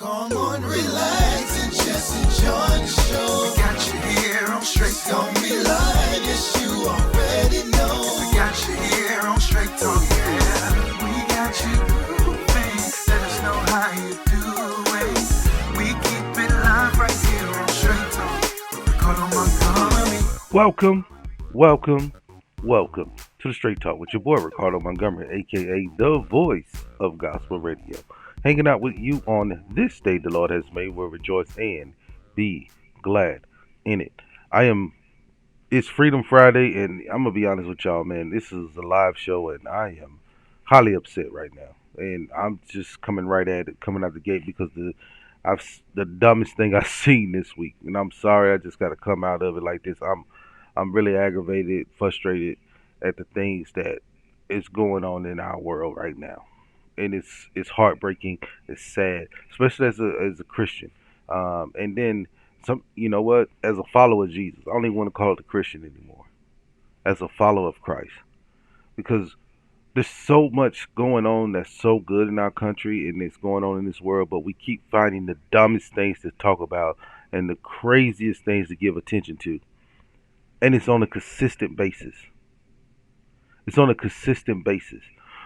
Come on, relax and just enjoy the show. We got you here on Straight Talk. Don't be lying, yes, you already know. We got you here on Straight Talk, yeah. We got you grooving. Let us know how you doing. We keep it live right here on Straight Talk. Ricardo Montgomery. Welcome to the Straight Talk with your boy Ricardo Montgomery, aka the voice of gospel radio. Hanging out with you on this day the Lord has made, we'll rejoice and be glad in it. It's Freedom Friday, and I'm gonna be honest with y'all, man. This is a live show, and I am highly upset right now. And I'm just coming right at it, coming out the gate because the dumbest thing I've seen this week. And I'm sorry, I just got to come out of it like this. I'm really aggravated, frustrated at the things that is going on in our world right now, and it's heartbreaking. It's sad, especially as a Christian. And then some, you know what? As a follower of Jesus, I don't even want to call it a Christian anymore. As a follower of Christ, because there's so much going on that's so good in our country and it's going on in this world, but we keep finding the dumbest things to talk about and the craziest things to give attention to, and it's on a consistent basis. It's on a consistent basis.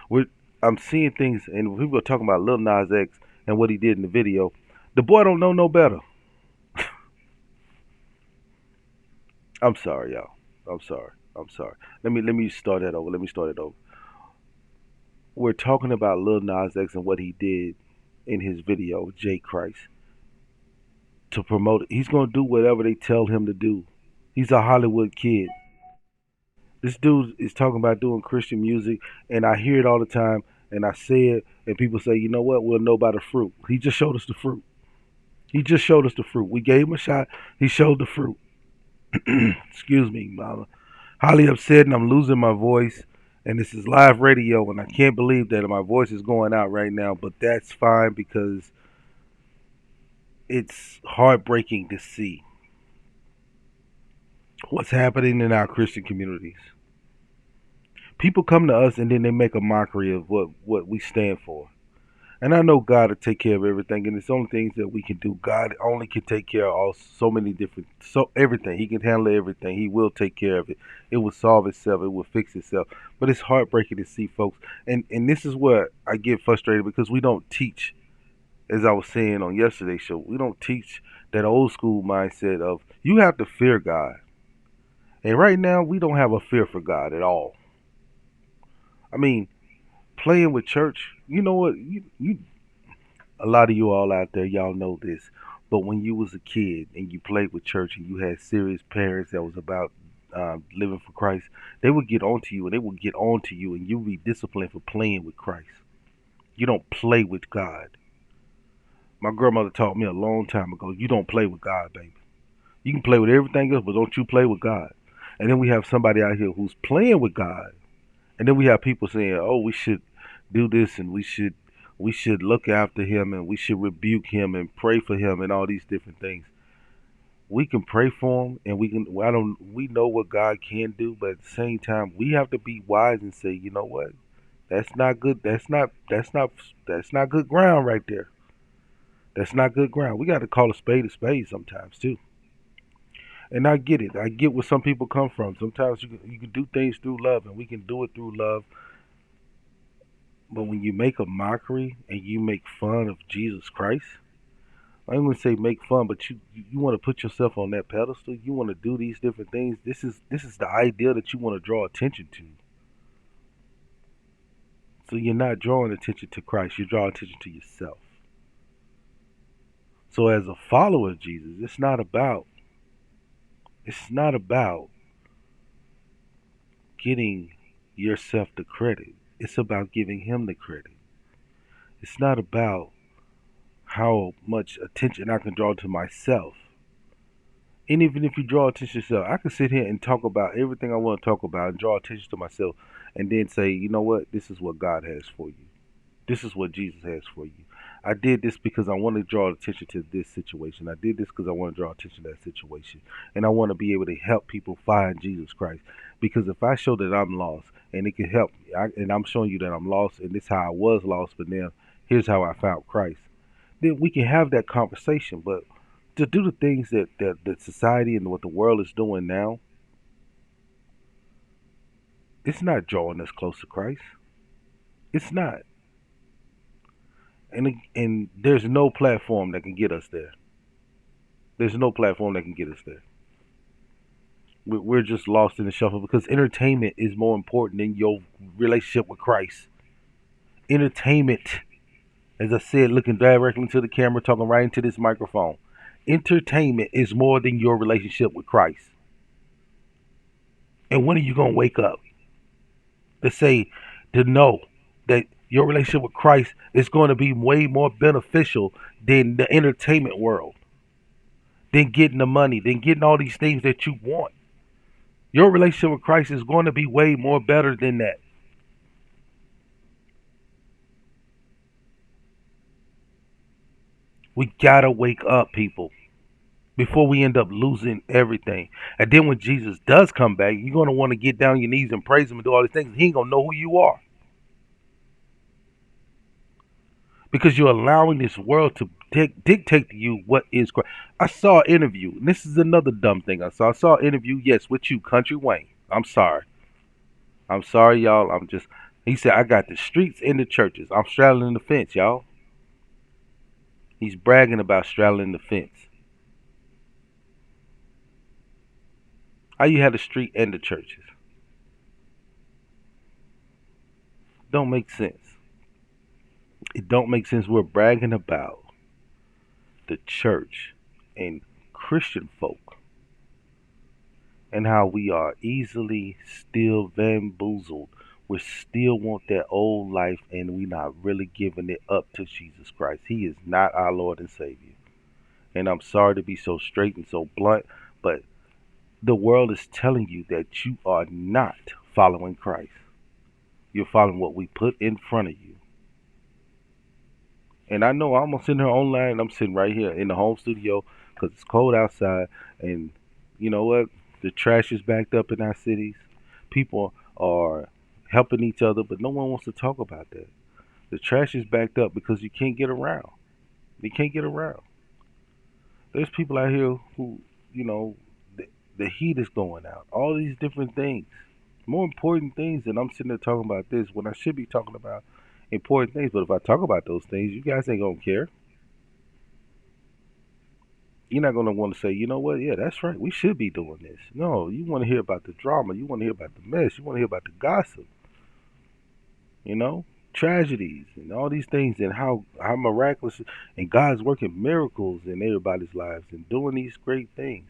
We're I'm seeing things, and people are talking about Lil Nas X and what he did in the video. The boy don't know no better. I'm sorry, y'all. I'm sorry. Let me start that over. We're talking about Lil Nas X and what he did in his video, J Christ, to promote it. He's gonna do whatever they tell him to do. He's a Hollywood kid. This dude is talking about doing Christian music, and I hear it all the time, and I say it, and people say, you know what? We'll know by the fruit. He just showed us the fruit. We gave him a shot. He showed the fruit. Excuse me, I'm highly upset, and I'm losing my voice. And this is live radio, and I can't believe that my voice is going out right now, but that's fine because it's heartbreaking to see what's happening in our Christian communities. People come to us and then they make a mockery of what we stand for. And I know God will take care of everything, and it's only things that we can do. God only can take care of so many different, so everything. He can handle everything. He will take care of it. It will solve itself. It will fix itself. But it's heartbreaking to see folks, and this is where I get frustrated because we don't teach, as I was saying on yesterday's show, we don't teach that old school mindset of you have to fear God. And right now, we don't have a fear for God at all. I mean, playing with church, you know what? You a lot of you all out there, y'all know this. But when you was a kid and you played with church and you had serious parents that was about living for Christ, they would get on to you and you would be disciplined for playing with Christ. You don't play with God. My grandmother taught me a long time ago, you don't play with God, baby. You can play with everything else, but don't you play with God. And then we have somebody out here who's playing with God. And then we have people saying, "Oh, we should do this, and we should look after him, and we should rebuke him and pray for him, and all these different things." We can pray for him, and we know what God can do, but at the same time, we have to be wise and say, you know what? That's not good. That's not good ground right there. That's not good ground. We got to call a spade sometimes too. And I get it. I get where some people come from. Sometimes you can do things through love, and we can do it through love. But when you make a mockery and you make fun of Jesus Christ, I ain't gonna say make fun, but you want to put yourself on that pedestal. You want to do these different things. This is the idea that you want to draw attention to. So you're not drawing attention to Christ. You draw attention to yourself. So as a follower of Jesus, it's not about getting yourself the credit. It's about giving him the credit. It's not about how much attention I can draw to myself. And even if you draw attention to yourself, I can sit here and talk about everything I want to talk about and draw attention to myself and then say, you know what, this is what God has for you. This is what Jesus has for you. I did this because I want to draw attention to this situation. I did this because I want to draw attention to that situation. And I want to be able to help people find Jesus Christ. Because if I show that I'm lost and it can help me, and I'm showing you that I'm lost and this is how I was lost, but now here's how I found Christ, then we can have that conversation. But to do the things that society and what the world is doing now, it's not drawing us close to Christ. It's not. And there's no platform that can get us there. There's no platform that can get us there. We're just lost in the shuffle because entertainment is more important than your relationship with Christ. Entertainment, as I said, looking directly into the camera, talking right into this microphone. Entertainment is more than your relationship with Christ. And when are you going to wake up to say, to know that your relationship with Christ is going to be way more beneficial than the entertainment world, than getting the money, than getting all these things that you want? Your relationship with Christ is going to be way more better than that. We gotta wake up, people, before we end up losing everything. And then when Jesus does come back, you're gonna want to get down on your knees and praise him and do all these things. He ain't gonna know who you are because you're allowing this world to dictate to you what is Christ. I saw an interview, and this is another dumb thing I saw. I saw an interview, yes, with you, Country Wayne. I'm sorry, y'all. I'm just. He said, I got the streets and the churches. I'm straddling the fence, y'all. He's bragging about straddling the fence. How you have the street and the churches? Don't make sense. It don't make sense. We're bragging about the church and Christian folk and how we are easily still bamboozled. We still want that old life and we not really giving it up to Jesus Christ. He is not our Lord and Savior. And I'm sorry to be so straight and so blunt, but the world is telling you that you are not following Christ. You're following what we put in front of you. And I know I'm sitting here online. I'm sitting right here in the home studio because it's cold outside. And you know what? The trash is backed up in our cities. People are helping each other, but no one wants to talk about that. The trash is backed up because you can't get around. You can't get around. There's people out here who, you know, the heat is going out. All these different things. More important things than I'm sitting there talking about this when I should be talking about important things. But if I talk about those things, you guys ain't gonna care. You're not gonna want to say, you know what? Yeah, that's right. We should be doing this. No, you want to hear about the drama. You want to hear about the mess. You want to hear about the gossip. You know, tragedies and all these things and how miraculous and God's working miracles in everybody's lives and doing these great things.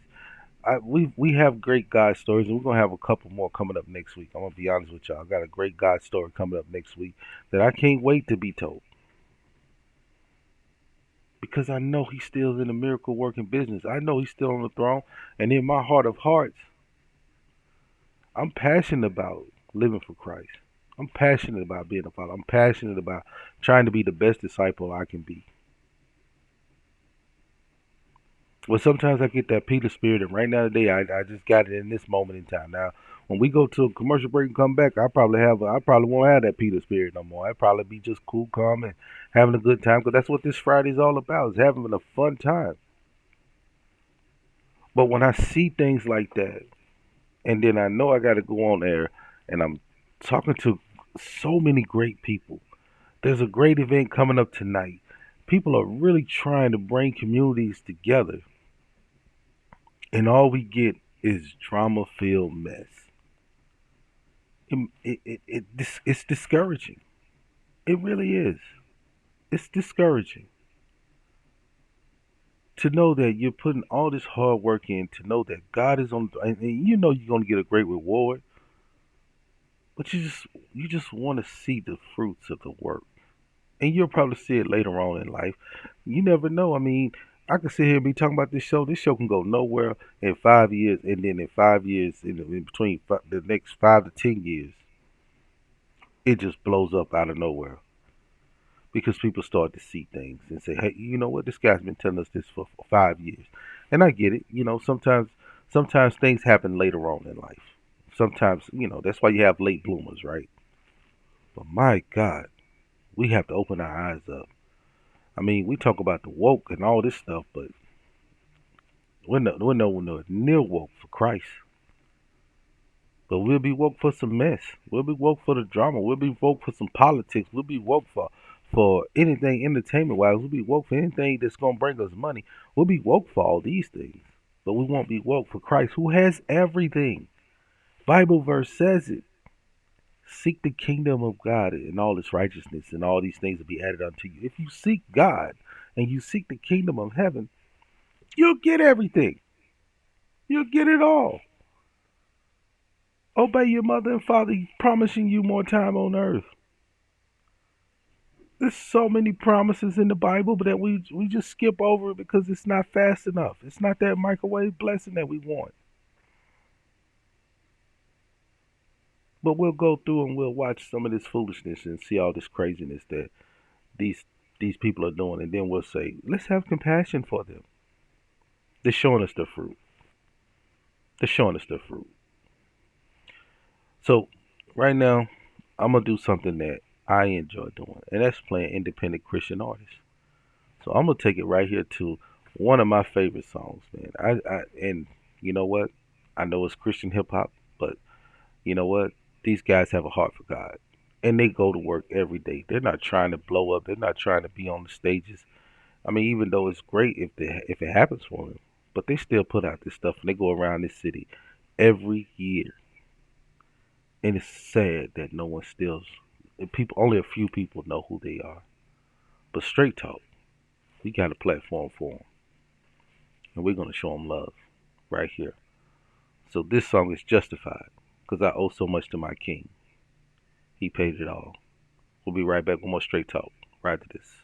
We have great God stories, and we're gonna have a couple more coming up next week. I'm gonna be honest with y'all. I got a great God story coming up next week that I can't wait to be told because I know He's still in the miracle working business. I know He's still on the throne, and in my heart of hearts, I'm passionate about living for Christ. I'm passionate about being a father. I'm passionate about trying to be the best disciple I can be. Well, sometimes I get that Peter spirit, and right now today, I just got it in this moment in time. Now, when we go to a commercial break and come back, I probably won't have that Peter spirit no more. I'd probably be just cool, calm, and having a good time because that's what this Friday's all about, is having a fun time. But when I see things like that, and then I know I got to go on there, and I'm talking to so many great people. There's a great event coming up tonight. People are really trying to bring communities together, and all we get is drama filled mess. It's discouraging. It really is. It's discouraging to know that you're putting all this hard work in, to know that God is on, and you know you're going to get a great reward, but you just want to see the fruits of the work, and you'll probably see it later on in life. You never know. I mean, I can sit here and be talking about this show. This show can go nowhere in 5 years, and then in 5 years, in between the next 5 to 10 years, it just blows up out of nowhere because people start to see things and say, "Hey, you know what? This guy's been telling us this for 5 years," and I get it. You know, sometimes things happen later on in life. Sometimes, that's why you have late bloomers, right? But my God, we have to open our eyes up. I mean, we talk about the woke and all this stuff, but we're no near woke for Christ. But we'll be woke for some mess. We'll be woke for the drama. We'll be woke for some politics. We'll be woke for anything entertainment wise. We'll be woke for anything that's gonna bring us money. We'll be woke for all these things. But we won't be woke for Christ, who has everything. Bible verse says it. Seek the kingdom of God and all its righteousness, and all these things will be added unto you. If you seek God and you seek the kingdom of heaven, you'll get everything. You'll get it all. Obey your mother and father, promising you more time on earth. There's so many promises in the Bible, but that we just skip over it because it's not fast enough. It's not that microwave blessing that we want. But we'll go through and we'll watch some of this foolishness and see all this craziness that these these people are doing, and then we'll say, let's have compassion for them. They're showing us the fruit. They're showing us the fruit. So right now, I'm gonna do something that I enjoy doing, and that's playing independent Christian artists. So I'm gonna take it right here to one of my favorite songs, man. And you know what? I know it's Christian hip hop, but you know what? These guys have a heart for God, and they go to work every day. They're not trying to blow up. They're not trying to be on the stages. I mean, even though it's great if it happens for them, but they still put out this stuff, and they go around this city every year. And it's sad that no one still, people, only a few people know who they are. But Straight Talk, we got a platform for them, and we're gonna show them love right here. So this song is justified because I owe so much to my king. He paid it all. We'll be right back with more Straight Talk right to this.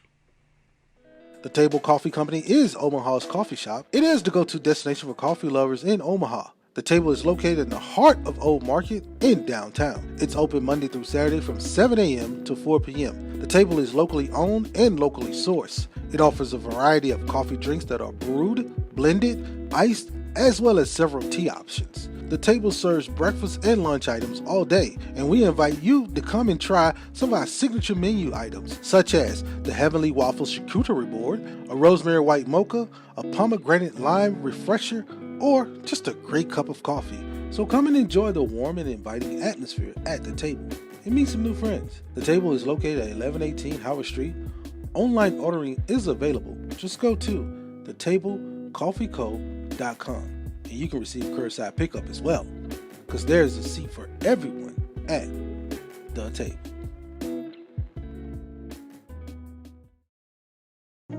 The Table Coffee Company is Omaha's coffee shop. It is the go-to destination for coffee lovers in Omaha. The Table is located in the heart of Old Market in downtown. It's open Monday through Saturday from 7 a.m. to 4 p.m. The Table is locally owned and locally sourced. It offers a variety of coffee drinks that are brewed, blended, iced, as well as several tea options. The Table serves breakfast and lunch items all day, and we invite you to come and try some of our signature menu items, such as the Heavenly Waffles Charcuterie Board, a Rosemary White Mocha, a Pomegranate Lime Refresher, or just a great cup of coffee. So come and enjoy the warm and inviting atmosphere at the Table and meet some new friends. The Table is located at 1118 Howard Street. Online ordering is available. Just go to thetablecoffeeco.com and you can receive curbside pickup as well, because there's a seat for everyone at the Table.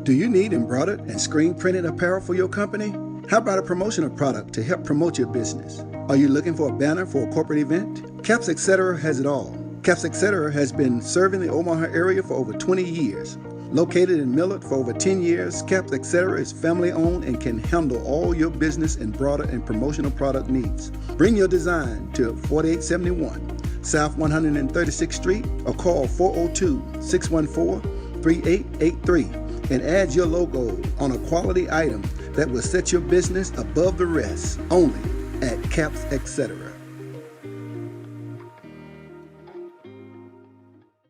Do you need embroidered and screen printed apparel for your company? How about a promotional product to help promote your business? Are you looking for a banner for a corporate event? Caps Etc. has it all. Caps Etc. has been serving the Omaha area for over 20 years. Located in Millard for over 10 years, Caps Etc. is family owned and can handle all your business embroidered and promotional product needs. Bring your design to 4871 South 136th Street or call 402-614-3883 and add your logo on a quality item that will set your business above the rest, only at Caps Etc.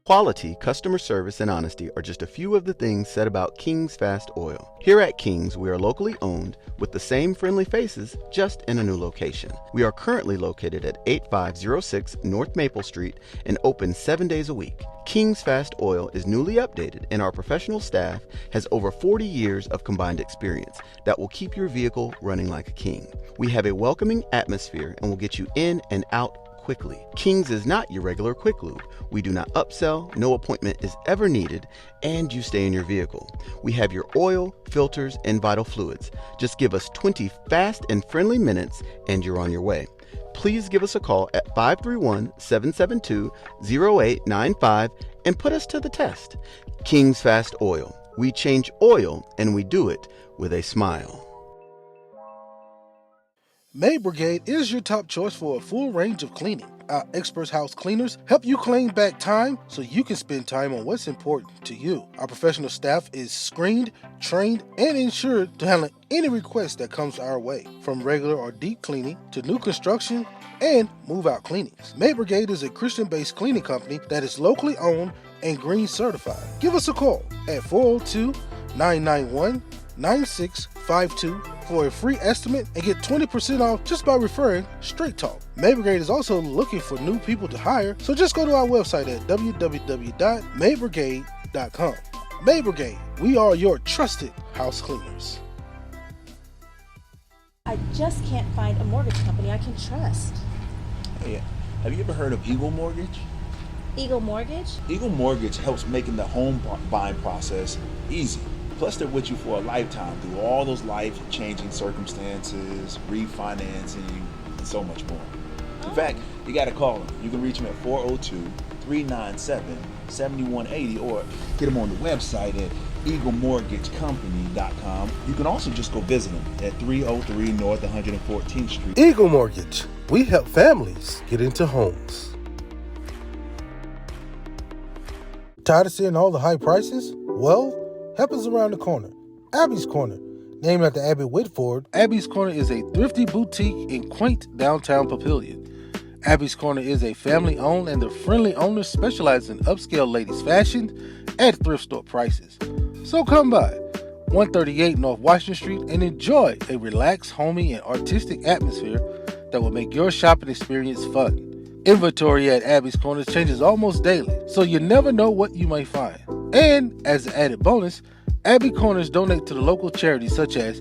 Quality, customer service, and honesty are just a few of the things said about King's Fast Oil. Here at King's, we are locally owned with the same friendly faces, just in a new location. We are currently located at 8506 North Maple Street and open 7 days a week. King's Fast Oil is newly updated, and our professional staff has over 40 years of combined experience that will keep your vehicle running like a king. We have a welcoming atmosphere and will get you in and out quickly. King's is not your regular quick lube. We do not upsell, no appointment is ever needed, and you stay in your vehicle. We have your oil, filters, and vital fluids. Just give us 20 fast and friendly minutes and you're on your way. Please give us a call at 531-772-0895 and put us to the test. King's Fast Oil. We change oil and we do it with a smile. May Brigade is your top choice for a full range of cleaning. Our expert house cleaners help you claim back time so you can spend time on what's important to you. Our professional staff is screened, trained, and insured to handle any request that comes our way, from regular or deep cleaning to new construction and move-out cleanings. May Brigade is a Christian-based cleaning company that is locally owned and green certified. Give us a call at 402 991-9652 for a free estimate and get 20% off just by referring Straight Talk. Mabrigade is also looking for new people to hire, so just go to our website at www.maybrigade.com. Maybrigade, we are your trusted house cleaners. I just can't find a mortgage company I can trust. Hey, have you ever heard of Eagle Mortgage? Eagle Mortgage? Eagle Mortgage helps making the home buying process easy. Plus, they're with you for a lifetime through all those life-changing circumstances, refinancing, and so much more. In fact, you got to call them. You can reach them at 402-397-7180 or get them on the website at eaglemortgagecompany.com. You can also just go visit them at 303 North 114th Street. Eagle Mortgage, we help families get into homes. Tired of seeing all the high prices? Well, help is around the corner. Abby's Corner. Named after Abby Whitford, Abby's Corner is a thrifty boutique in quaint downtown Papillion. Abby's Corner is a family-owned and the friendly owners specialize in upscale ladies' fashion at thrift store prices. So come by 138 North Washington Street and enjoy a relaxed, homey, and artistic atmosphere that will make your shopping experience fun. Inventory at Abby's Corner changes almost daily, so you never know what you may find. And as an added bonus, Abbey Corners donate to the local charities such as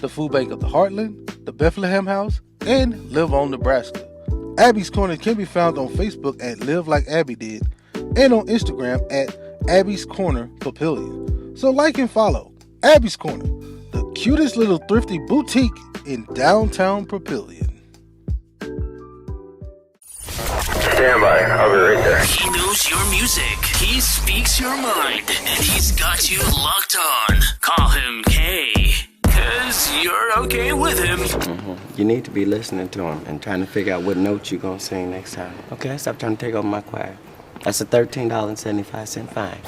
the Food Bank of the Heartland, the Bethlehem House, and Live On Nebraska. Abby's Corner can be found on Facebook at Live Like Abby Did and on Instagram at Abby's Corner Papillion. So like and follow Abby's Corner, the cutest little thrifty boutique in downtown Papillion. Stand by. I'll be right there. He knows your music. He speaks your mind. And he's got you locked on. Call him K. Cause you're okay with him. You need to be listening to him and trying to figure out what notes you're going to sing next time. Okay, stop trying to take over my choir. That's a $13.75 fine.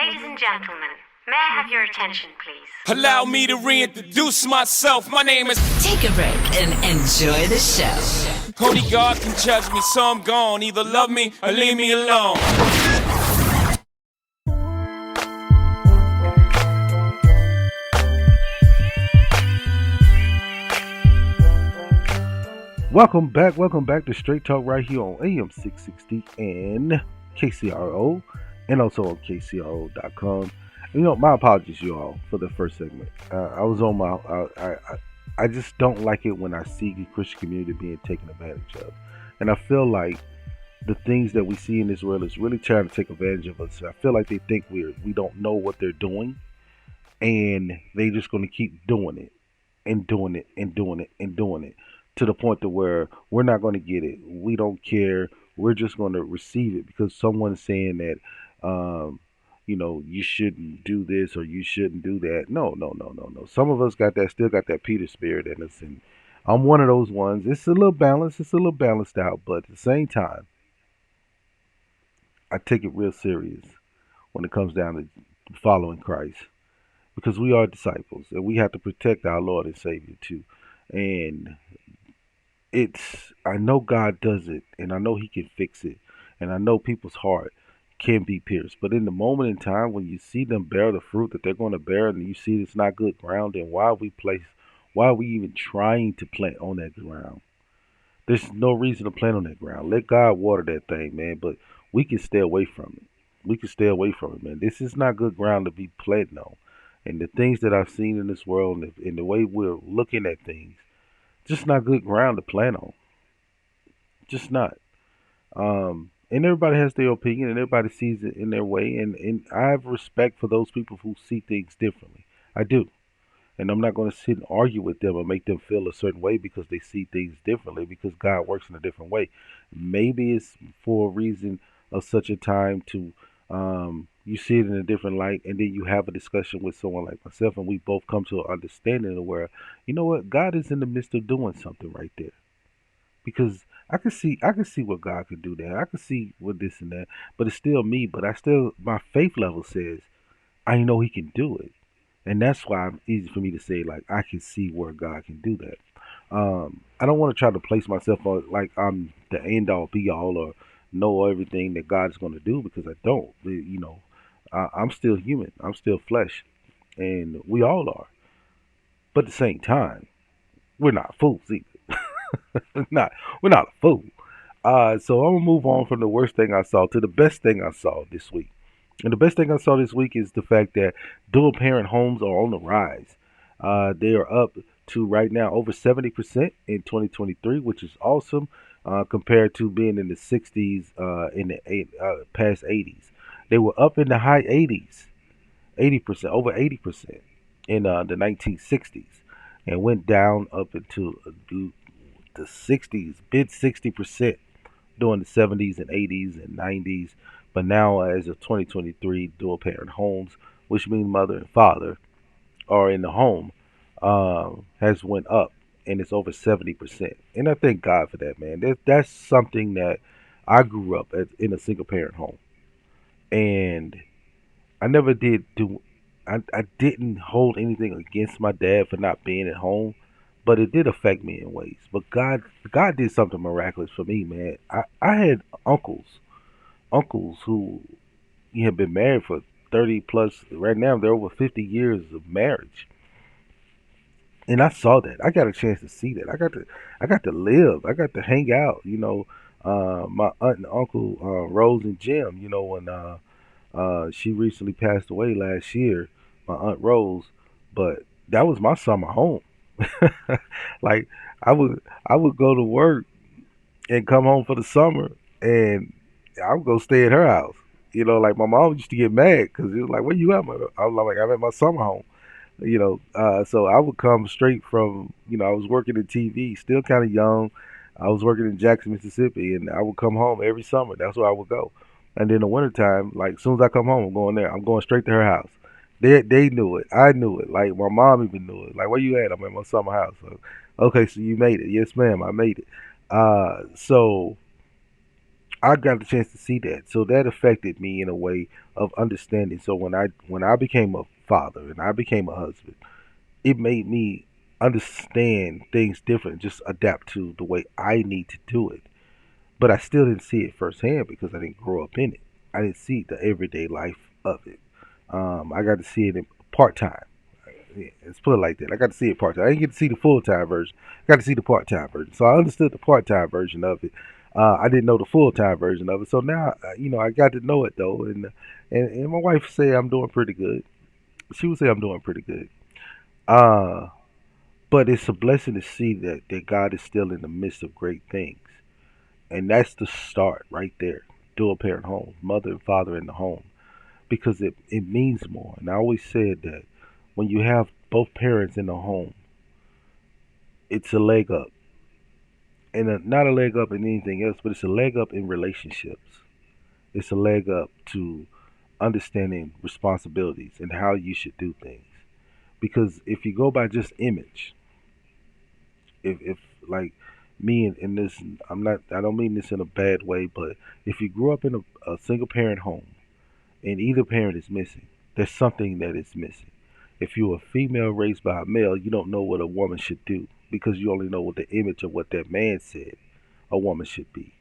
Ladies and gentlemen, may I have your attention, please? Allow me to reintroduce myself. My name is... Take a break and enjoy the show. Only God can judge me, so I'm gone. Either love me or leave me alone. Welcome back to Straight Talk right here on AM 660 and KCRO, and also on KCRO.com. You know, my apologies, you all, for the first segment. I was on my... I just don't like it when I see the Christian community being taken advantage of. And I feel like the things that we see in this world is really trying to take advantage of us. I feel like they think we don't know what they're doing, and they're just going to keep doing it and doing it and doing it and doing it to the point to where we're not going to get it. We don't care. We're just going to receive it because someone's saying that, you shouldn't do this or you shouldn't do that. No. Some of us still got that Peter spirit in us, and I'm one of those ones. It's a little balanced. It's a little balanced out, but at the same time, I take it real serious when it comes down to following Christ, because we are disciples and we have to protect our Lord and Savior too. And I know God does it, and I know He can fix it, and I know people's heart can be pierced. But in the moment in time when you see them bear the fruit that they're going to bear, and you see it's not good ground, then why are we even trying to plant on that ground? There's no reason to plant on that ground. Let God water that thing, man. But we can stay away from it. Man. This is not good ground to be planting on. And the things that I've seen in this world, and the way we're looking at things, just not good ground to plant on. Just not. And everybody has their opinion, and everybody sees it in their way. And I have respect for those people who see things differently. I do. And I'm not going to sit and argue with them or make them feel a certain way because they see things differently, because God works in a different way. Maybe it's for a reason of such a time to you see it in a different light, and then you have a discussion with someone like myself, and we both come to an understanding of where, you know what, God is in the midst of doing something right there. Because I can see what God could do there. I can see what this and that, but it's still me. But my faith level says I know He can do it, and that's why it's easy for me to say, like, I can see where God can do that. I don't want to try to place myself on like I'm the end all be all or know everything that God's going to do, because I don't. I'm still human. I'm still flesh, and we all are. But at the same time, we're not fools either. we're not a fool. So I'm gonna move on from the worst thing I saw to the best thing I saw this week. And the best thing I saw this week is the fact that dual parent homes are on the rise. They are up to right now over 70% in 2023, which is awesome, compared to being in the 60s in the past 80s. They were up in the high 80s, 80%, over 80% in the 1960s, and went down up into the 60s, mid 60% during the 70s and 80s and 90s. But now, as of 2023, dual parent homes, which means mother and father are in the home, has went up, and it's over 70%. And I thank God for that, man. That's something that I grew up in a single parent home, and I never did do. I didn't hold anything against my dad for not being at home, but it did affect me in ways. But God did something miraculous for me, man. I had uncles who had been married for 30 plus. Right now, they're over 50 years of marriage, and I saw that. I got a chance to see that. I got to live. I got to hang out. My aunt and uncle Rose and Jim. When she recently passed away last year, my aunt Rose. But that was my summer home. Like I would go to work and come home for the summer, and I would go stay at her house. Like my mom used to get mad because it was like, "Where you at?" I was like, "I'm at my summer home." So I would come straight from, I was working in TV, still kind of young. I was working in Jackson, Mississippi, and I would come home every summer. That's where I would go. And then in the wintertime, like as soon as I come home, I'm going there. I'm going straight to her house. They knew it. I knew it. Like my mom even knew it. Like, where you at? I'm at my summer house. So, okay, so you made it. Yes, ma'am, I made it. So I got the chance to see that, so that affected me in a way of understanding. So when I became a father and I became a husband, it made me understand things different, just adapt to the way I need to do it. But I still didn't see it firsthand because I didn't grow up in it. I didn't see the everyday life of it. I got to see it in part time. Yeah, let's put it like that. I got to see it part time. I didn't get to see the full time version. I got to see the part time version. So I understood the part time version of it. I didn't know the full time version of it. So now, I got to know it though, and my wife say I'm doing pretty good. She would say I'm doing pretty good. Uh, but it's a blessing to see that God is still in the midst of great things, and that's the start right there. Dual parent home, mother and father in the home, because it means more. And I always said that when you have both parents in the home, it's a leg up, and not a leg up in anything else, but it's a leg up in relationships. It's a leg up to understanding responsibilities and how you should do things. Because if you go by just image, if like me in this, I don't mean this in a bad way, but if you grew up in a single parent home and either parent is missing, there's something that is missing. If you're a female raised by a male, you don't know what a woman should do because you only know what the image of what that man said a woman should be.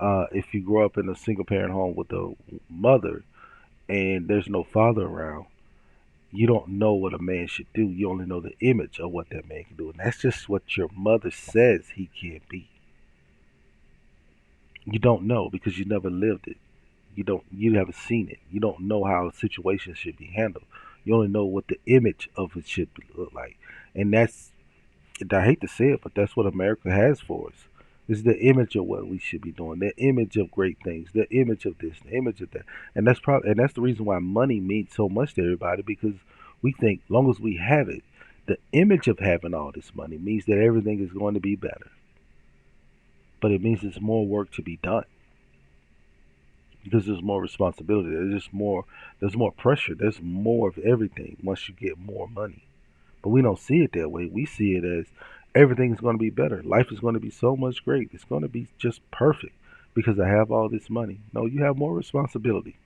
If you grow up in a single parent home with a mother and there's no father around, you don't know what a man should do. You only know the image of what that man can do. And that's just what your mother says he can't be. You don't know because you never lived it. You haven't seen it. You don't know how a situation should be handled. You only know what the image of it should look like. And that's, I hate to say it, but that's what America has for us. It's the image of what we should be doing, the image of great things, the image of this, the image of that. And that's the reason why money means so much to everybody, because we think long as we have it, the image of having all this money means that everything is going to be better. But it means there's more work to be done because there's more responsibility. There's more pressure. There's more of everything once you get more money. But we don't see it that way. We see it as everything's going to be better. Life is going to be so much great. It's going to be just perfect because I have all this money. No, you have more responsibility.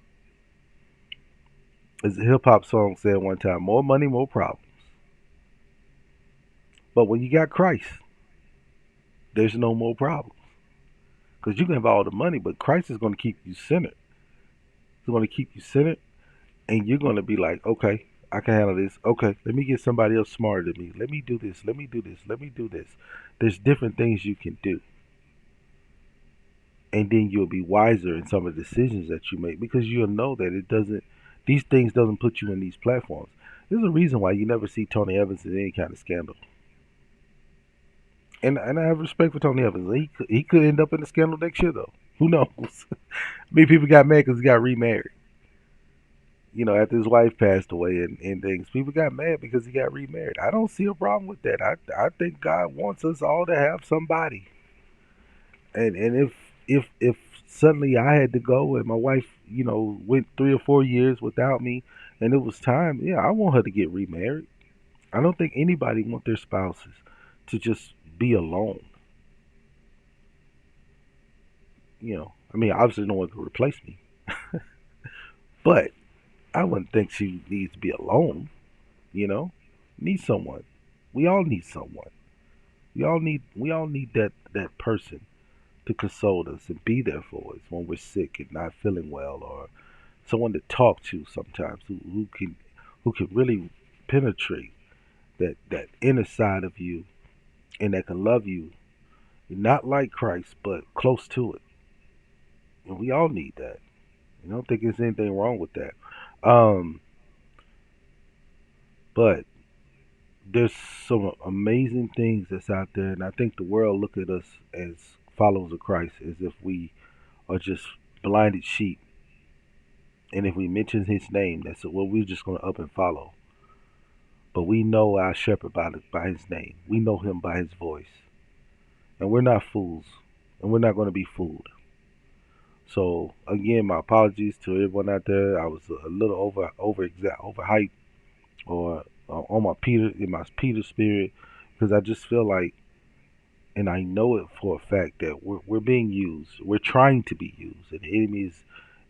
As a hip hop song said one time, more money, more problems. But when you got Christ, there's no more problems. Because you can have all the money, but Christ is going to keep you centered. He's going to keep you centered, and you're going to be like, okay, I can handle this. Okay, let me get somebody else smarter than me. Let me do this. Let me do this. Let me do this. There's different things you can do. And then you'll be wiser in some of the decisions that you make because you'll know that these things doesn't put you in these platforms. There's a reason why you never see Tony Evans in any kind of scandal. And I have respect for Tony Evans. He could end up in a scandal next year, though. Who knows? I mean, people got mad because he got remarried. After his wife passed away and things, people got mad because he got remarried. I don't see a problem with that. I think God wants us all to have somebody. And if suddenly I had to go and my wife, went 3 or 4 years without me, and it was time, yeah, I want her to get remarried. I don't think anybody want their spouses to just be alone. I mean, obviously no one can replace me, but I wouldn't think she needs to be alone. Need someone. We all need someone. We all need that person to console us and be there for us when we're sick and not feeling well, or someone to talk to sometimes who can really penetrate that inner side of you and that can love you, not like Christ, but close to it. And we all need that. I don't think there's anything wrong with that. Um, but there's some amazing things that's out there, and I think the world look at us as followers of Christ as if we are just blinded sheep. And if we mention his name, that's what we're just going to up and follow. But we know our shepherd by his name. We know him by his voice. And we're not fools. And we're not going to be fooled. So again, my apologies to everyone out there. I was a little overhyped, or on my Peter spirit, because I just feel like And I know it for a fact that we're being used. We're trying to be used, and the enemy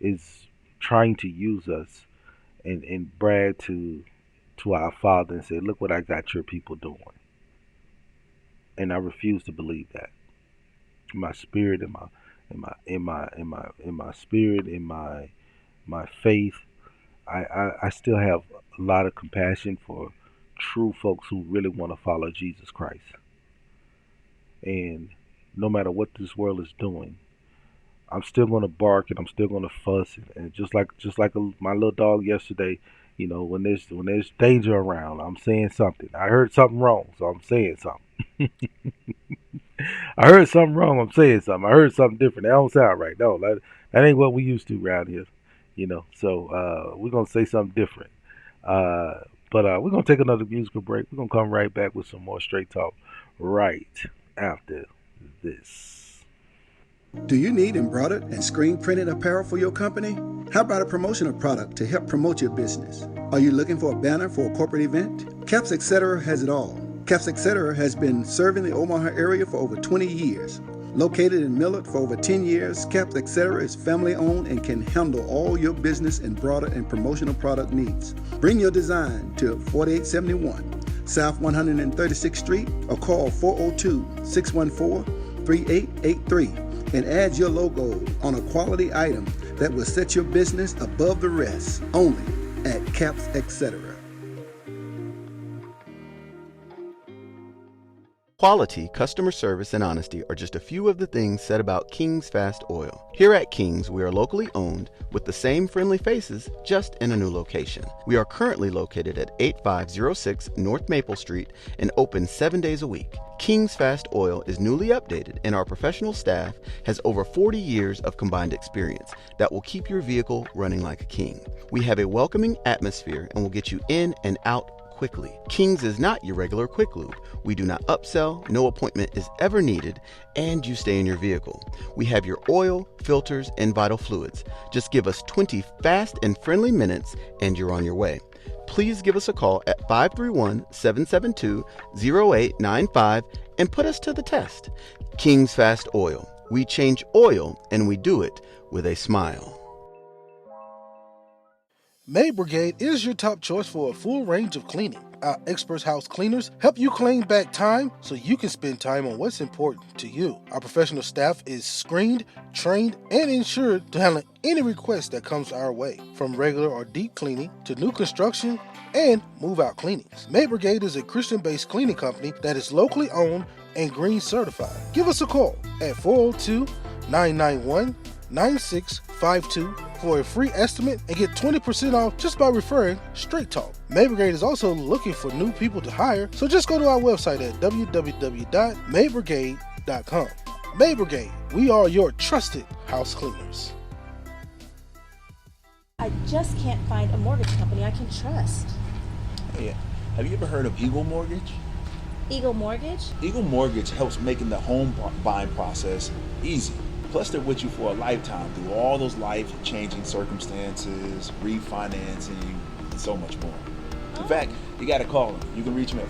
is trying to use us and brag to our Father and say, "Look what I got your people doing." And I refuse to believe that. In my spirit, in my spirit, in my faith, I still have a lot of compassion for true folks who really want to follow Jesus Christ. And no matter what this world is doing, I'm still going to bark and I'm still going to fuss and just like my little dog yesterday. When there's danger around, I'm saying something. I heard something wrong, so I'm saying something. I heard something wrong, I'm saying something. I heard something different. That don't sound right. No, that ain't what we used to around here. So we're gonna say something different. But we're gonna take another musical break. We're gonna come right back with some more straight talk right after this. Do you need embroidered and screen printed apparel for your company? How about a promotional product to help promote your business? Are you looking for a banner for a corporate event? Caps Etc. has it all. Caps Etc. has been serving the Omaha area for over 20 years. Located in Millard for over 10 years, Caps Etc. is family owned and can handle all your business embroidered and promotional product needs. Bring your design to 4871 South 136th Street or call 402-614-3883 and add your logo on a quality item that will set your business above the rest, only at Caps Etc. Quality, customer service, and honesty are just a few of the things said about King's Fast Oil. Here at King's, we are locally owned with the same friendly faces, just in a new location. We are currently located at 8506 North Maple Street and open 7 days a week. King's Fast Oil is newly updated and our professional staff has over 40 years of combined experience that will keep your vehicle running like a king. We have a welcoming atmosphere and will get you in and out quickly. King's is not your regular quick lube. We do not upsell, no appointment is ever needed, and you stay in your vehicle. We have your oil, filters, and vital fluids. Just give us 20 fast and friendly minutes and you're on your way. Please give us a call at 531-772-0895 and put us to the test. King's Fast Oil. We change oil and we do it with a smile. May Brigade is your top choice for a full range of cleaning. Our expert house cleaners help you claim back time so you can spend time on what's important to you. Our professional staff is screened, trained, and insured to handle any request that comes our way, from regular or deep cleaning to new construction and move-out cleanings. May Brigade is a Christian-based cleaning company that is locally owned and green certified. Give us a call at 402-991-9652 for a free estimate and get 20% off just by referring Straight Talk. May Brigade is also looking for new people to hire, so just go to our website at www.maybrigade.com. May Brigade, we are your trusted house cleaners. I just can't find a mortgage company I can trust. Hey, have you ever heard of Eagle Mortgage? Eagle Mortgage? Eagle Mortgage helps making the home buying process easy. Plus, they're with you for a lifetime through all those life-changing circumstances, refinancing, and so much more. In fact, you got to call them. You can reach them at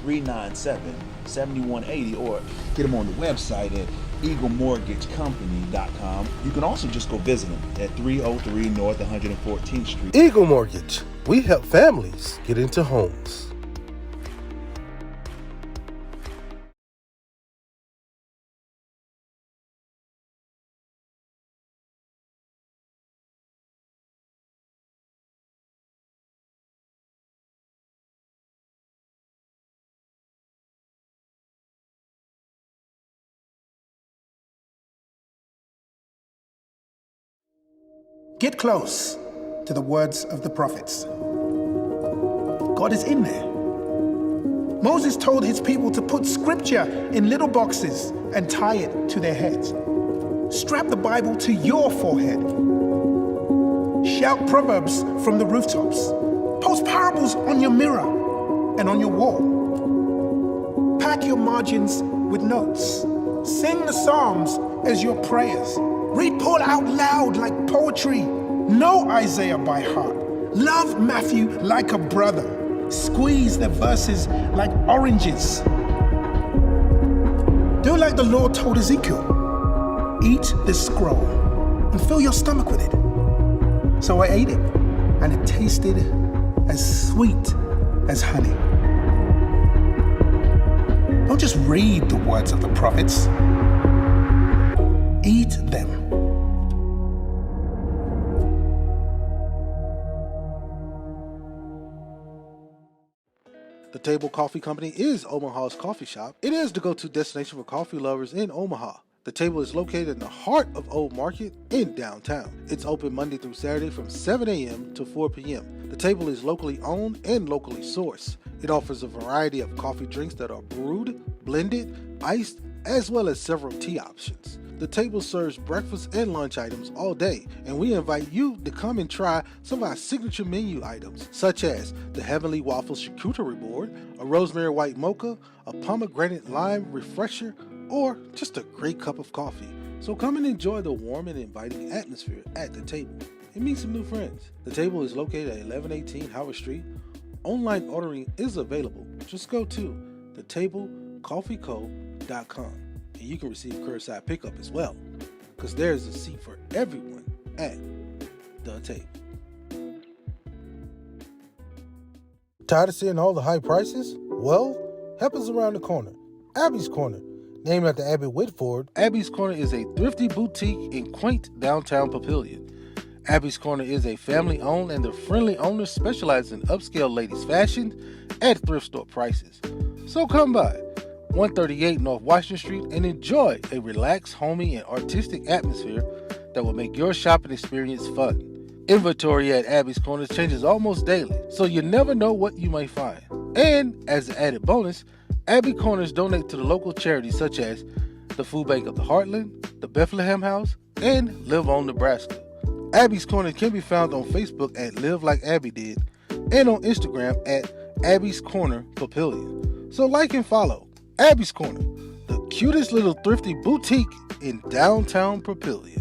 402-397-7180 or get them on the website at eaglemortgagecompany.com. You can also just go visit them at 303 North 114th Street. Eagle Mortgage. We help families get into homes. Get close to the words of the prophets. God is in there. Moses told his people to put scripture in little boxes and tie it to their heads. Strap the Bible to your forehead. Shout proverbs from the rooftops. Post parables on your mirror and on your wall. Pack your margins with notes. Sing the Psalms as your prayers. Read Paul out loud like poetry. Know Isaiah by heart. Love Matthew like a brother. Squeeze the verses like oranges. like the Lord told Ezekiel, eat this scroll and fill your stomach with it. So I ate it, and it tasted as sweet as honey. Don't just read the words of the prophets. Eat them. The Table Coffee Company is Omaha's coffee shop. It is the go-to destination for coffee lovers in Omaha. The Table is located in the heart of Old Market in downtown. It's open Monday through Saturday from 7 a.m. to 4 p.m. The Table is locally owned and locally sourced. It offers a variety of coffee drinks that are brewed, blended, iced, as well as several tea options. The Table serves breakfast and lunch items all day, and we invite you to come and try some of our signature menu items, such as the Heavenly Waffle Charcuterie Board, a Rosemary White Mocha, a Pomegranate Lime Refresher, or just a great cup of coffee. So come and enjoy the warm and inviting atmosphere at the Table and meet some new friends. The Table is located at 1118 Howard Street. Online ordering is available. Just go to thetablecoffeeco.com and you can receive curbside pickup as well, because there's a seat for everyone at the Table. Tired of seeing all the high prices? Well, help us around the corner. Abby's Corner. Named after Abby Whitford, Abby's Corner is a thrifty boutique in quaint downtown Papillion. Abby's Corner is a family-owned, and the friendly owners specialize in upscale ladies' fashion at thrift store prices. So come by 138 North Washington Street and enjoy a relaxed, homey, and artistic atmosphere that will make your shopping experience fun. Inventory at Abby's Corner changes almost daily, so you never know what you may find. And as an added bonus, Abbey Corners donate to the local charities such as the Food Bank of the Heartland, the Bethlehem House, and Live On Nebraska. Abby's Corner can be found on Facebook at Live Like Abby Did and on Instagram at Abby's Corner Papillion. So like and follow Abby's Corner, the cutest little thrifty boutique in downtown Papillion.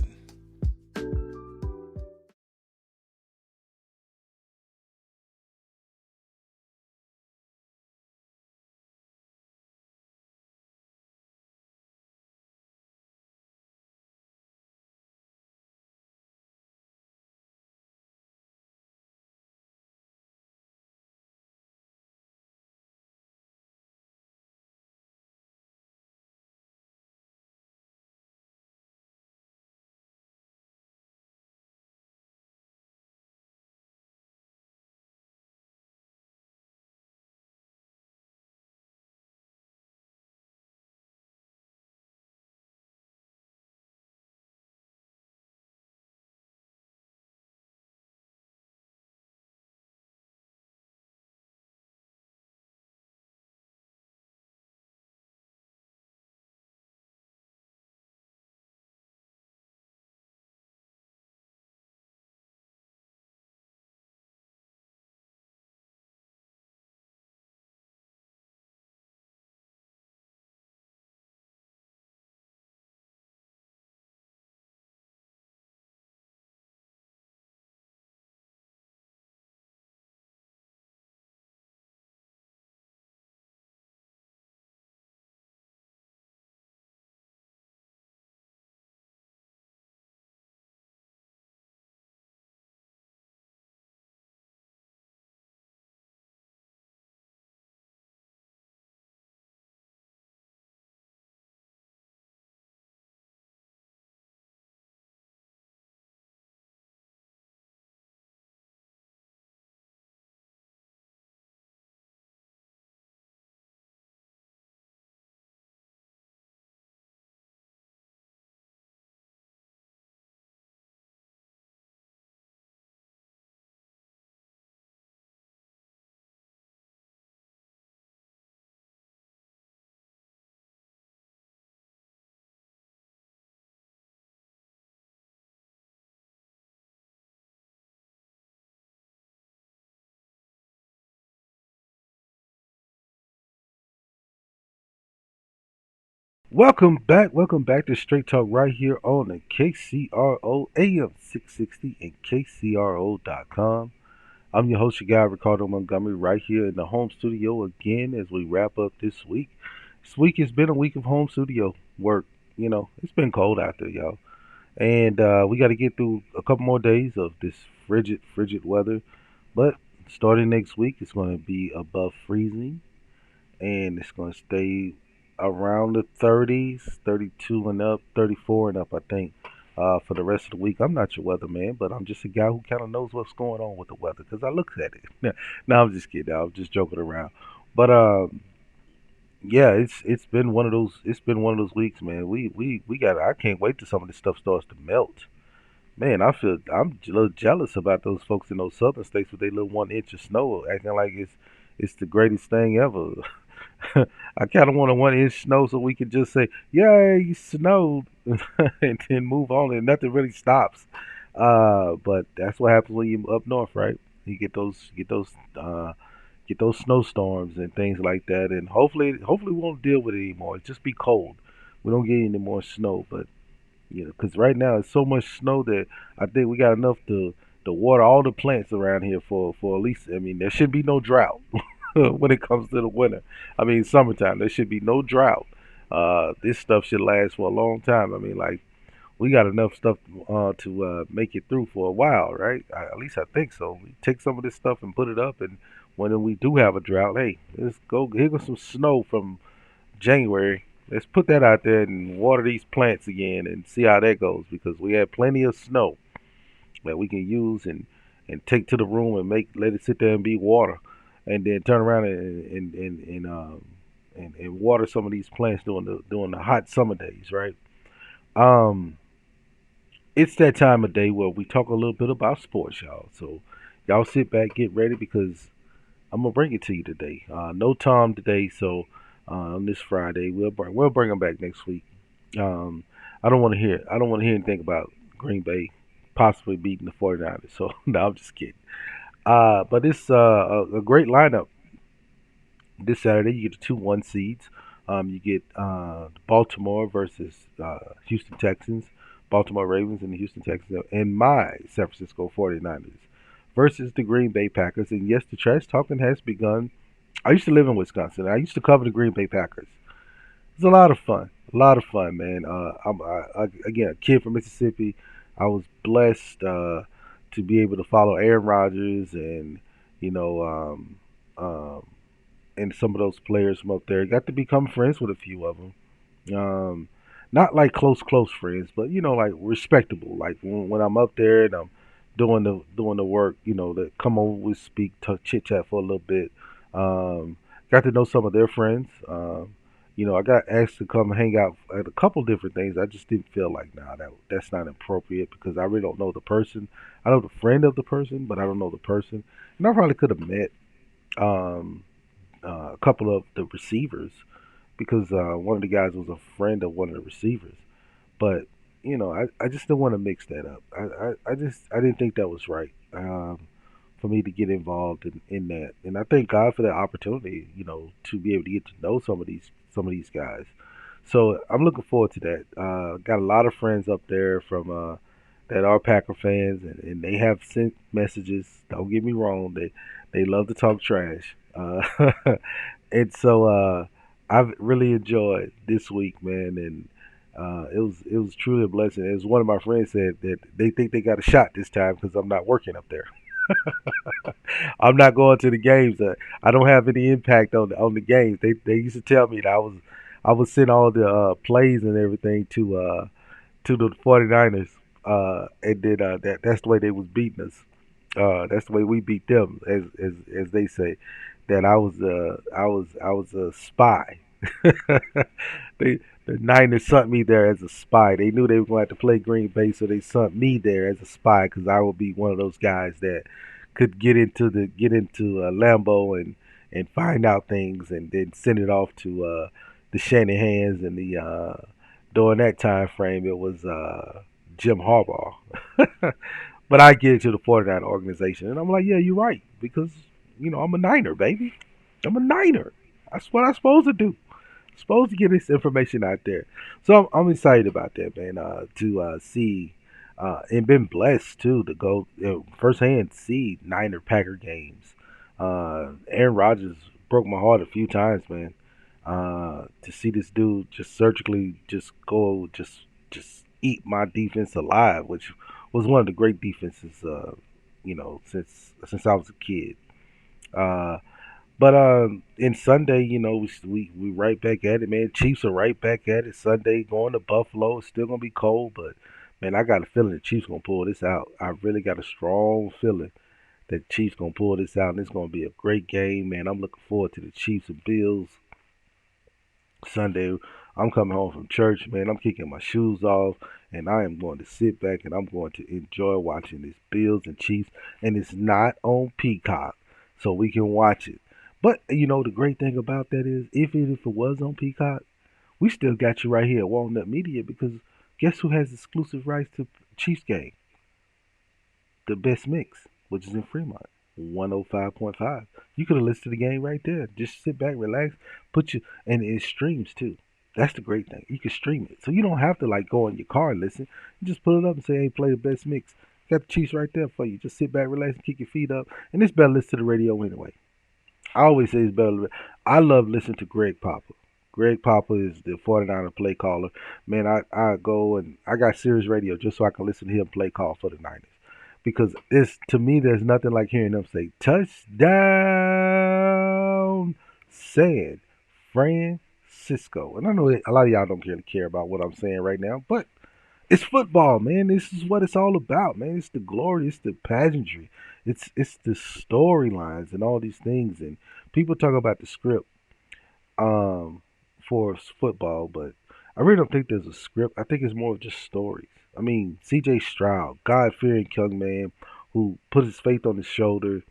Welcome back to Straight Talk right here on the KCRO AM 660 and KCRO.com. I'm your host, your guy, Ricardo Montgomery, right here in the home studio again as we wrap up this week. This week has been a week of home studio. work. It's been cold out there, y'all. And we got to get through a couple more days of this frigid weather. But starting next week, it's going to be above freezing, and it's going to stay around the 30s, 32 and up, 34 and up, I think, for the rest of the week. I'm not your weatherman, but I'm just a guy who kind of knows what's going on with the weather because I look at it. No, I'm just kidding. I'm just joking around. But yeah, it's been one of those weeks, man. We got. I can't wait till some of this stuff starts to melt. Man, I'm a little jealous about those folks in those southern states with their little 1 inch of snow, acting like it's the greatest thing ever. I kind of want a 1 inch snow so we can just say, "Yay, you snowed," and then move on, and nothing really stops. But that's what happens when you up north, right? You get those snowstorms and things like that, and hopefully we won't deal with it anymore. It just be cold. We don't get any more snow, but because right now it's so much snow that I think we got enough to water all the plants around here for at least. I mean, there should be no drought when it comes to the winter. I mean, summertime there should be no drought. This stuff should last for a long time. I mean, like we got enough stuff to make it through for a while, right? At least I think so. We take some of this stuff and put it up, and when we do have a drought, hey, let's go. Here goes some snow from January. Let's put that out there and water these plants again and see how that goes because we had plenty of snow that we can use and take to the room and let it sit there and be water, and then turn around and water some of these plants during the hot summer days, right? Um, it's that time of day where we talk a little bit about sports, y'all. So y'all sit back, get ready because I'm gonna bring it to you today. No Tom today, so on this Friday we'll bring him back next week. Um, I don't want to hear anything about Green Bay possibly beating the 49ers. So no, I'm just kidding. But it's a great lineup this Saturday. You get the 2-1 seeds. You get Baltimore versus Houston Texans, Baltimore Ravens and the Houston Texans, and my San Francisco 49ers versus the Green Bay Packers. And yes, the trash talking has begun. I used to live in Wisconsin. I used to cover the Green Bay Packers. It's a lot of fun. A lot of fun, man. Again, a kid from Mississippi. I was blessed to be able to follow Aaron Rodgers and you know and some of those players from up there. Got to become friends with a few of them. Um, Not like close friends, but like respectable. Like when I'm up there and I'm doing the work, that come over, we speak, chit chat for a little bit. Got to know some of their friends. I got asked to come hang out at a couple different things. I just didn't feel like that's not appropriate because I really don't know the person. I know the friend of the person, but I don't know the person. And I probably could have met um, a couple of the receivers because one of the guys was a friend of one of the receivers. But I just didn't want to mix that up. I didn't think that was right for me to get involved in that. And I thank God for that opportunity, to be able to get to know some of these guys. So I'm looking forward to that. Got a lot of friends up there from that are Packer fans, and they have sent messages. Don't get me wrong; they love to talk trash, and so I've really enjoyed this week, man. And it was truly a blessing. As one of my friends said, that they think they got a shot this time because I'm not working up there. I'm not going to the games. I don't have any impact on the games. They used to tell me that I would send all the plays and everything to the 49ers. And then that's the way they was beating us. That's the way we beat them, as they say. That I was a spy. they the Niners sent me there as a spy. They knew they were going to have to play Green Bay, so they sent me there as a spy because I would be one of those guys that could get into Lambeau and find out things and then send it off to the Shanahans and the during that time frame it was Jim Harbaugh. But I get into the 49 organization and I'm like, yeah, you're right because I'm a Niner, baby. I'm a Niner. That's what I'm supposed to do. Supposed to get this information out there. So I'm excited about that, man. To see and been blessed too to go firsthand see Niner Packer games. Aaron Rodgers broke my heart a few times, man. To see this dude just surgically just go just eat my defense alive, which was one of the great defenses, since I was a kid. Uh, but in Sunday, we right back at it, man. Chiefs are right back at it. Sunday going to Buffalo. It's still gonna be cold, but man, I got a feeling the Chiefs gonna pull this out. I really got a strong feeling that the Chiefs gonna pull this out, and it's gonna be a great game, man. I'm looking forward to the Chiefs and Bills Sunday. I'm coming home from church, man. I'm kicking my shoes off, and I am going to sit back and I'm going to enjoy watching this Bills and Chiefs. And it's not on Peacock, so we can watch it. But the great thing about that is, if it was on Peacock, we still got you right here at Walnut Media, because guess who has exclusive rights to Chiefs game? The best mix, which is in Fremont, 105.5. You could have listened to the game right there. Just sit back, relax, and it streams too. That's the great thing. You can stream it, so you don't have to go in your car and listen. You just pull it up and say, "Hey, play the best mix." Got the Chiefs right there for you. Just sit back, relax, and kick your feet up. And it's better to listen to the radio anyway. I always say it's better. I love listening to Greg Papa. Greg Papa is the 49er play caller. Man, I go and I got Sirius Radio just so I can listen to him play call for the Niners. Because to me, there's nothing like hearing them say touchdown San Francisco. And I know a lot of y'all don't really care about what I'm saying right now, but it's football, man. This is what it's all about, man. It's the glory, it's the pageantry, it's the storylines and all these things. And people talk about the script for football, but I really don't think there's a script. I think it's more of just stories. I mean, C.J. Stroud, God-fearing young man who put his faith on his shoulder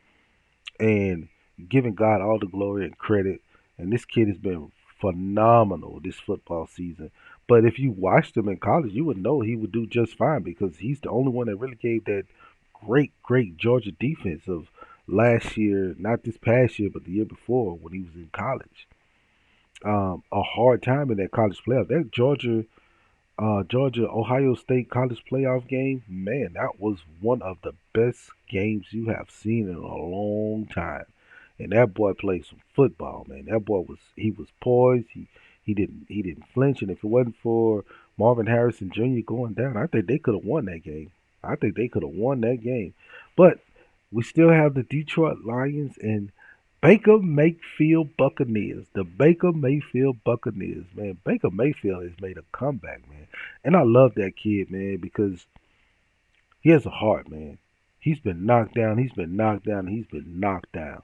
and giving God all the glory and credit. And this kid has been phenomenal this football season. But if you watched him in college, you would know he would do just fine, because he's the only one that really gave that great Georgia defense of last year, not this past year, but the year before when he was in college, a hard time in that college playoff. That Georgia Ohio State college playoff game, man, that was one of the best games you have seen in a long time. And that boy played some football, man. That boy was poised. He didn't flinch. And if it wasn't for Marvin Harrison Jr. going down, I think they could have won that game. I think they could have won that game. But we still have the Detroit Lions and Baker Mayfield Buccaneers. The Baker Mayfield Buccaneers, man. Baker Mayfield has made a comeback, man. And I love that kid, man, because he has a heart, man. He's been knocked down. He's been knocked down. He's been knocked down.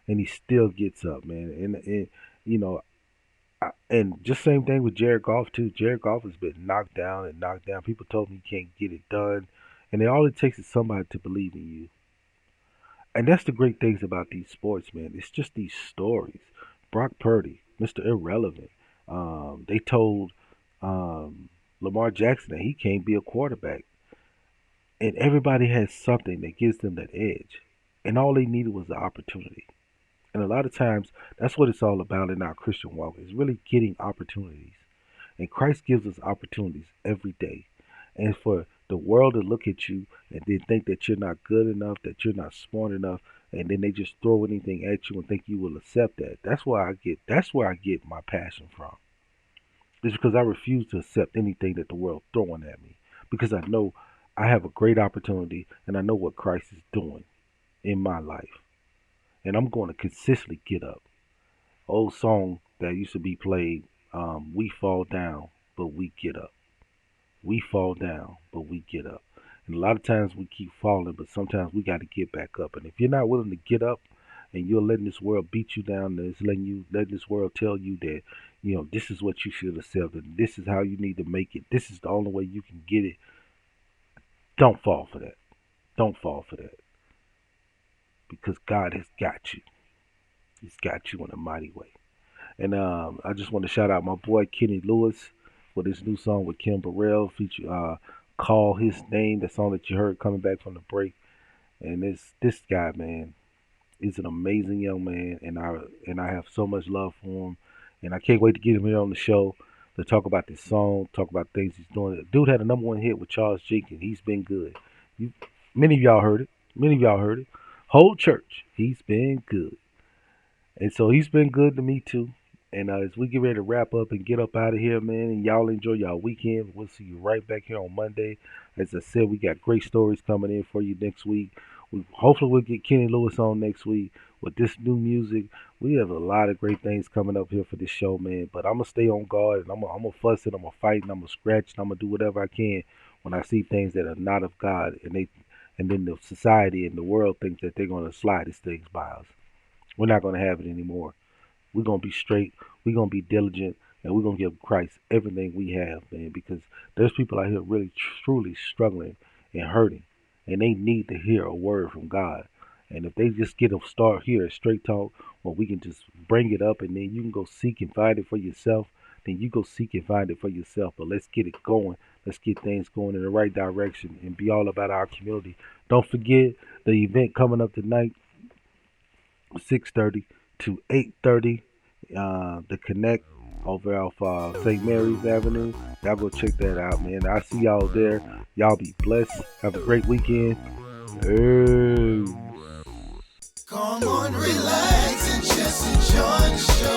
And he still gets up, man. And you know, and just same thing with Jared Goff, too. Jared Goff has been knocked down and knocked down. People told him he can't get it done. And all it takes is somebody to believe in you. And that's the great things about these sports, man. It's just these stories. Brock Purdy, Mr. Irrelevant. They told Lamar Jackson that he can't be a quarterback. And everybody has something that gives them that edge. And all they needed was the opportunity. And a lot of times, that's what it's all about in our Christian walk, is really getting opportunities. And Christ gives us opportunities every day. And for the world to look at you and then think that you're not good enough, that you're not smart enough, and then they just throw anything at you and think you will accept that. That's where I get my passion from. It's because I refuse to accept anything that the world's throwing at me. Because I know I have a great opportunity and I know what Christ is doing in my life. And I'm going to consistently get up. Old song that used to be played, we fall down, but we get up. We fall down, but we get up. And a lot of times we keep falling, but sometimes we got to get back up. And if you're not willing to get up and you're letting this world beat you down, it's letting this world tell you that, this is what you should accept, and this is how you need to make it. This is the only way you can get it. Don't fall for that. Don't fall for that. Because God has got you. He's got you in a mighty way. And I just want to shout out my boy Kenny Lewis for this new song with Kim Burrell, feature Call His Name, the song that you heard coming back from the break. And this guy, man, is an amazing young man, and I have so much love for him. And I can't wait to get him here on the show to talk about this song, talk about things he's doing. The dude had a #1 hit with Charles Jenkins. He's been good. Many of y'all heard it. Whole church, he's been good. And so he's been good to me too. And as we get ready to wrap up and get up out of here, man, and y'all enjoy y'all weekend. We'll see you right back here on Monday. As I said, we got great stories coming in for you next week. Hopefully we'll get Kenny Lewis on next week with this new music. We have a lot of great things coming up here for this show, man. But I'm going to stay on guard, and I'm going to fuss it, I'm going to fight, and I'm going to scratch, and I'm going to do whatever I can when I see things that are not of God. And then the society and the world think that they're going to slide these things by us. We're not going to have it anymore. We're going to be straight. We're going to be diligent. And we're going to give Christ everything we have, man. Because there's people out here really, truly struggling and hurting. And they need to hear a word from God. And if they just get a start here at Straight Talk, where we can just bring it up and then you can go seek and find it for yourself, then you go seek and find it for yourself. But let's get it going. Let's get things going in the right direction and be all about our community. Don't forget the event coming up tonight, 6:30 to 8:30. The Connect over off St. Mary's Avenue. Y'all go check that out, man. I'll see y'all there. Y'all be blessed. Have a great weekend. Hey. Come on, relax and just enjoy the show.